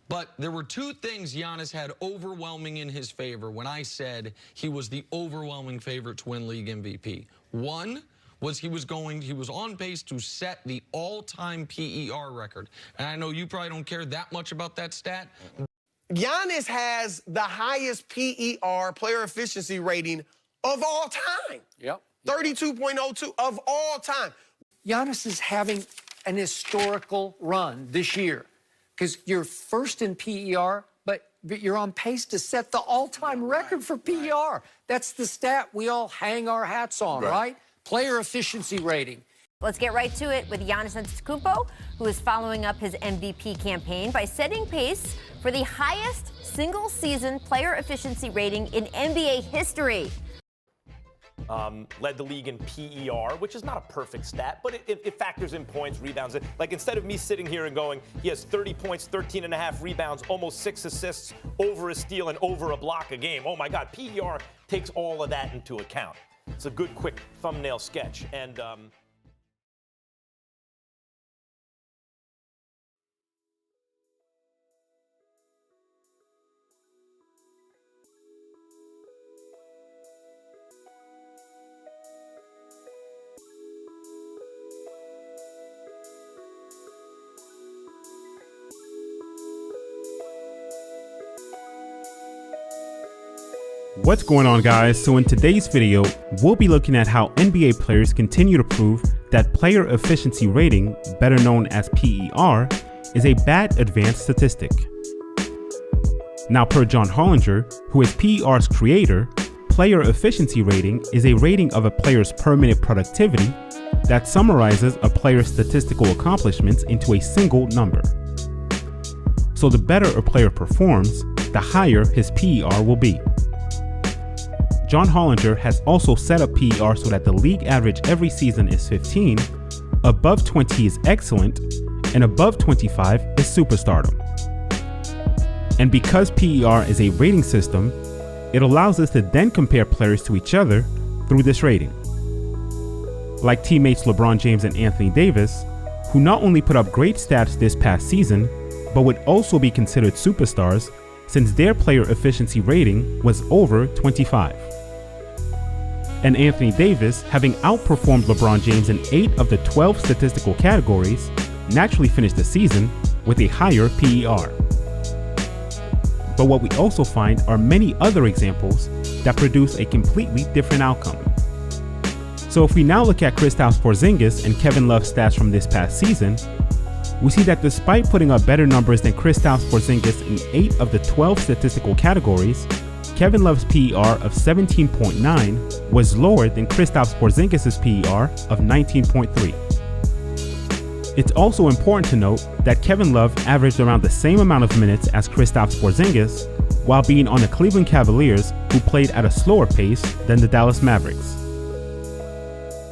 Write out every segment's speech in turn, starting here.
But there were two things Giannis had overwhelming in his favor when I said he was the overwhelming favorite to win league MVP. One was he was on pace to set the all-time PER record. And I know you probably don't care that much about that stat. Giannis has the highest PER, player efficiency rating, of all time. Yep. 32.02 of all time. Giannis is having an historical run this year because you're first in PER, but you're on pace to set the all-time record for PER. That's the stat we all hang our hats on, right? Player efficiency rating. Let's get right to it with Giannis Antetokounmpo, who is following up his MVP campaign by setting pace for the highest single-season player efficiency rating in NBA history. Led the league in PER, which is not a perfect stat, but it factors in points, rebounds. Like, instead of me sitting here and going, he has 30 points, 13.5 rebounds, almost 6 assists, over a steal, and over a block a game. Oh, my God. PER takes all of that into account. It's a good, quick thumbnail sketch. And What's going on, guys? So in today's video, we'll be looking at how NBA players continue to prove that player efficiency rating, better known as PER, is a bad advanced statistic. Now, per John Hollinger, who is PER's creator, player efficiency rating is a rating of a player's per minute productivity that summarizes a player's statistical accomplishments into a single number. So the better a player performs, the higher his PER will be. John Hollinger has also set up PER so that the league average every season is 15, above 20 is excellent, and above 25 is superstardom. And because PER is a rating system, it allows us to then compare players to each other through this rating. Like teammates LeBron James and Anthony Davis, who not only put up great stats this past season, but would also be considered superstars since their player efficiency rating was over 25. And Anthony Davis, having outperformed LeBron James in 8 of the 12 statistical categories, naturally finished the season with a higher PER. But what we also find are many other examples that produce a completely different outcome. So if we now look at Kristaps Porzingis and Kevin Love's stats from this past season, we see that despite putting up better numbers than Kristaps Porzingis in 8 of the 12 statistical categories, Kevin Love's PER of 17.9 was lower than Kristaps Porzingis' PER of 19.3. It's also important to note that Kevin Love averaged around the same amount of minutes as Kristaps Porzingis while being on the Cleveland Cavaliers, who played at a slower pace than the Dallas Mavericks.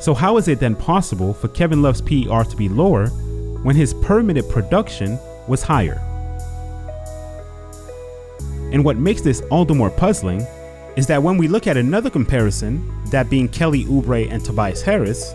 So how is it then possible for Kevin Love's PER to be lower when his per minute production was higher? And what makes this all the more puzzling is that when we look at another comparison, that being Kelly Oubre and Tobias Harris,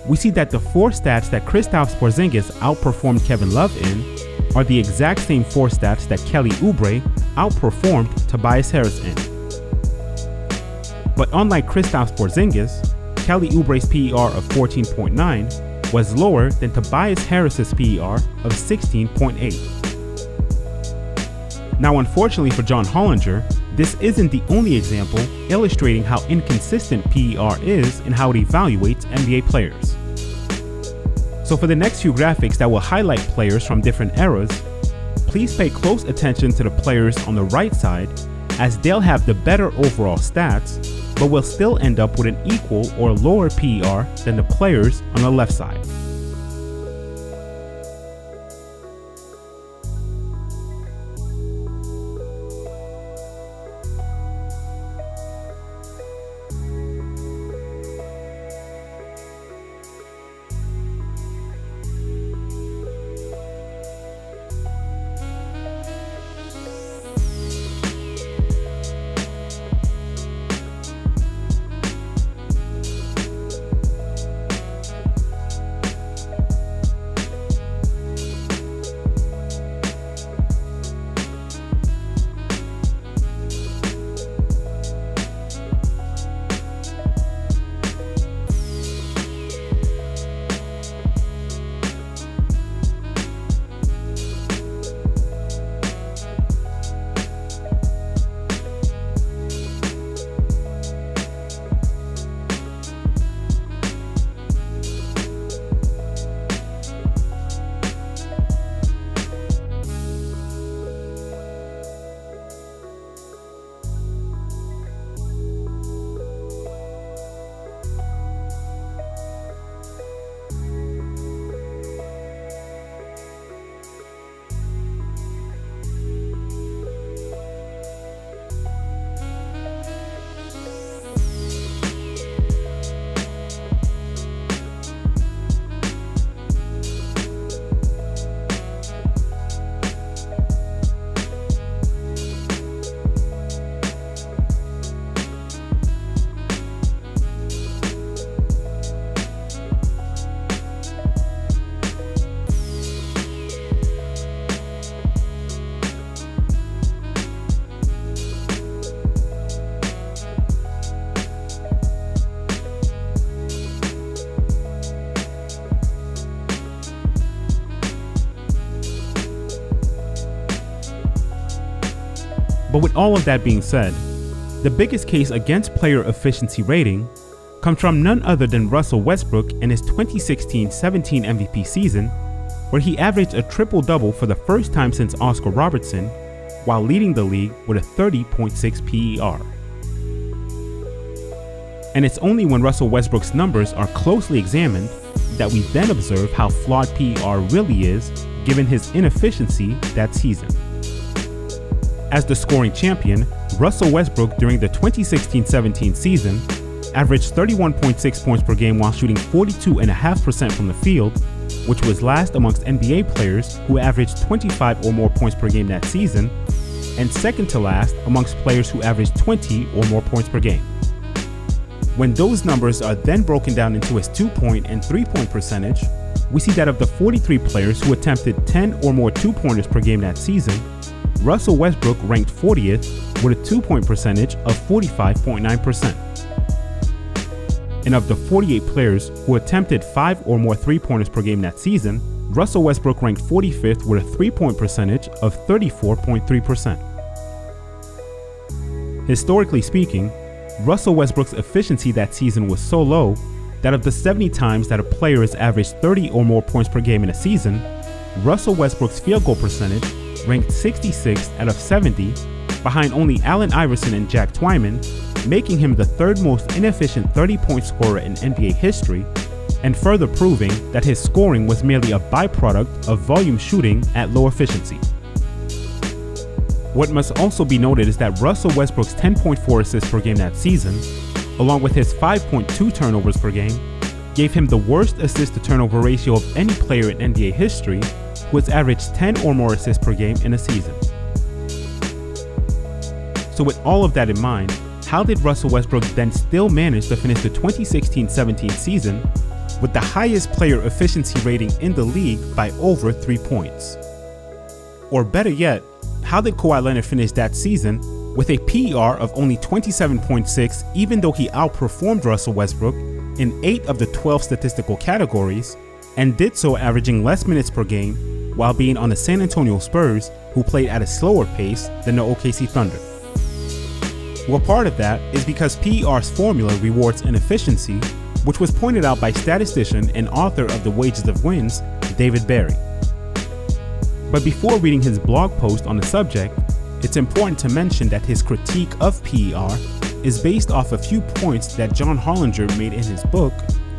we see that the 4 stats that Kristaps Porzingis outperformed Kevin Love in are the exact same 4 stats that Kelly Oubre outperformed Tobias Harris in. But unlike Kristaps Porzingis, Kelly Oubre's PER of 14.9 was lower than Tobias Harris's PER of 16.8. Now, unfortunately for John Hollinger, this isn't the only example illustrating how inconsistent PER is in how it evaluates NBA players. So for the next few graphics that will highlight players from different eras, please pay close attention to the players on the right side, as they'll have the better overall stats, but will still end up with an equal or lower PER than the players on the left side. But with all of that being said, the biggest case against player efficiency rating comes from none other than Russell Westbrook in his 2016-17 MVP season, where he averaged a triple-double for the first time since Oscar Robertson, while leading the league with a 30.6 PER. And it's only when Russell Westbrook's numbers are closely examined that we then observe how flawed PER really is given his inefficiency that season. As the scoring champion, Russell Westbrook during the 2016-17 season averaged 31.6 points per game while shooting 42.5% from the field, which was last amongst NBA players who averaged 25 or more points per game that season, and second to last amongst players who averaged 20 or more points per game. When those numbers are then broken down into his 2-point and 3-point percentage, we see that of the 43 players who attempted 10 or more 2-pointers per game that season, Russell Westbrook ranked 40th with a 2-point percentage of 45.9%. And of the 48 players who attempted 5 or more 3-pointers per game that season, Russell Westbrook ranked 45th with a 3-point percentage of 34.3%. Historically speaking, Russell Westbrook's efficiency that season was so low that of the 70 times that a player has averaged 30 or more points per game in a season, Russell Westbrook's field goal percentage ranked 66th out of 70, behind only Allen Iverson and Jack Twyman, making him the third most inefficient 30-point scorer in NBA history, and further proving that his scoring was merely a byproduct of volume shooting at low efficiency. What must also be noted is that Russell Westbrook's 10.4 assists per game that season, along with his 5.2 turnovers per game, gave him the worst assist-to-turnover ratio of any player in NBA history, who has averaged 10 or more assists per game in a season. So with all of that in mind, how did Russell Westbrook then still manage to finish the 2016-17 season with the highest player efficiency rating in the league by over 3 points? Or better yet, how did Kawhi Leonard finish that season with a PER of only 27.6 even though he outperformed Russell Westbrook in 8 of the 12 statistical categories, and did so averaging less minutes per game while being on the San Antonio Spurs, who played at a slower pace than the OKC Thunder? Well, part of that is because PER's formula rewards inefficiency, which was pointed out by statistician and author of The Wages of Wins, David Berry. But before reading his blog post on the subject, it's important to mention that his critique of PER is based off a few points that John Hollinger made in his book,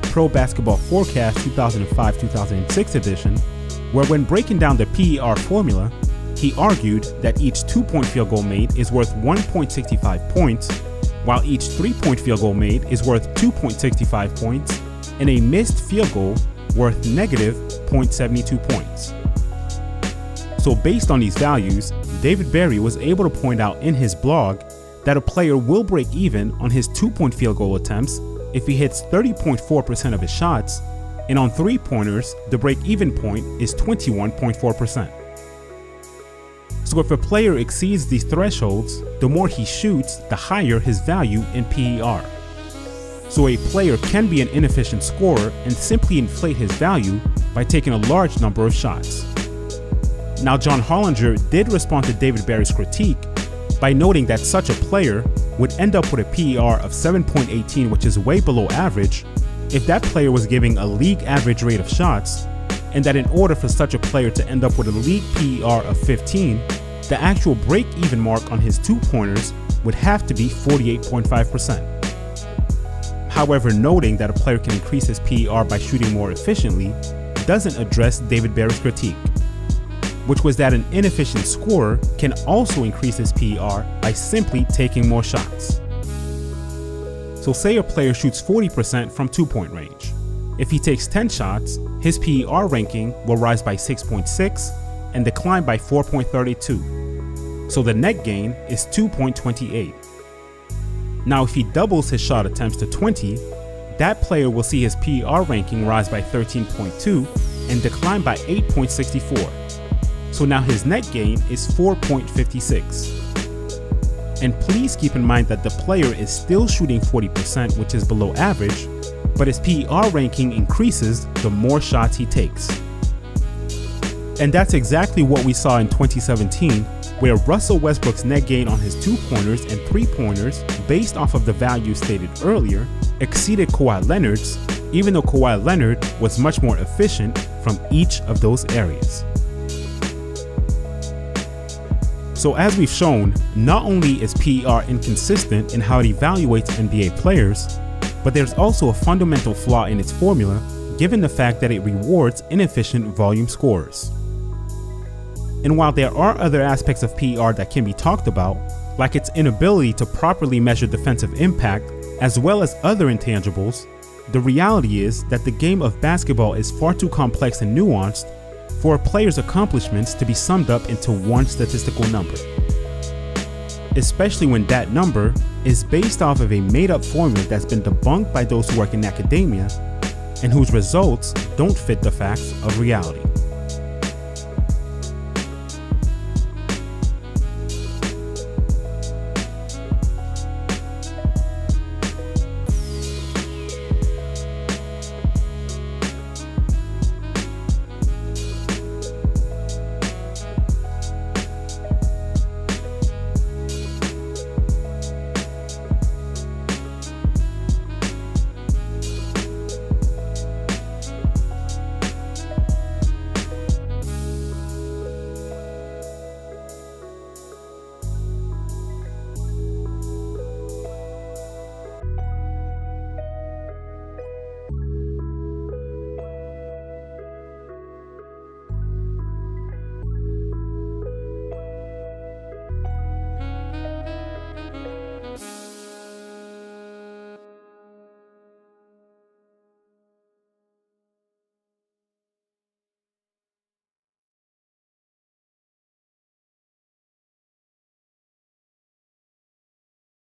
Pro Basketball Forecast 2005-2006 edition, where when breaking down the PER formula, he argued that each 2-point field goal made is worth 1.65 points, while each 3-point field goal made is worth 2.65 points, and a missed field goal worth negative 0.72 points. So based on these values, David Berry was able to point out in his blog that a player will break even on his 2-point field goal attempts if he hits 30.4% of his shots, and on 3-pointers, the break-even point is 21.4%. So if a player exceeds these thresholds, the more he shoots, the higher his value in PER. So a player can be an inefficient scorer and simply inflate his value by taking a large number of shots. Now, John Hollinger did respond to David Berry's critique by noting that such a player would end up with a PER of 7.18, which is way below average, if that player was giving a league average rate of shots, and that in order for such a player to end up with a league PER of 15, the actual break-even mark on his 2-pointers would have to be 48.5%. However, noting that a player can increase his PER by shooting more efficiently doesn't address David Berry's critique, which was that an inefficient scorer can also increase his PER by simply taking more shots. So say a player shoots 40% from 2-point range. If he takes 10 shots, his PER ranking will rise by 6.6 and decline by 4.32. So the net gain is 2.28. Now if he doubles his shot attempts to 20, that player will see his PER ranking rise by 13.2 and decline by 8.64. So now his net gain is 4.56. And please keep in mind that the player is still shooting 40%, which is below average, but his PER ranking increases the more shots he takes. And that's exactly what we saw in 2017, where Russell Westbrook's net gain on his 2-pointers and 3-pointers, based off of the values stated earlier, exceeded Kawhi Leonard's, even though Kawhi Leonard was much more efficient from each of those areas. So as we've shown, not only is PER inconsistent in how it evaluates NBA players, but there's also a fundamental flaw in its formula, given the fact that it rewards inefficient volume scorers. And while there are other aspects of PER that can be talked about, like its inability to properly measure defensive impact, as well as other intangibles, the reality is that the game of basketball is far too complex and nuanced for a player's accomplishments to be summed up into one statistical number. Especially when that number is based off of a made-up formula that's been debunked by those who work in academia and whose results don't fit the facts of reality.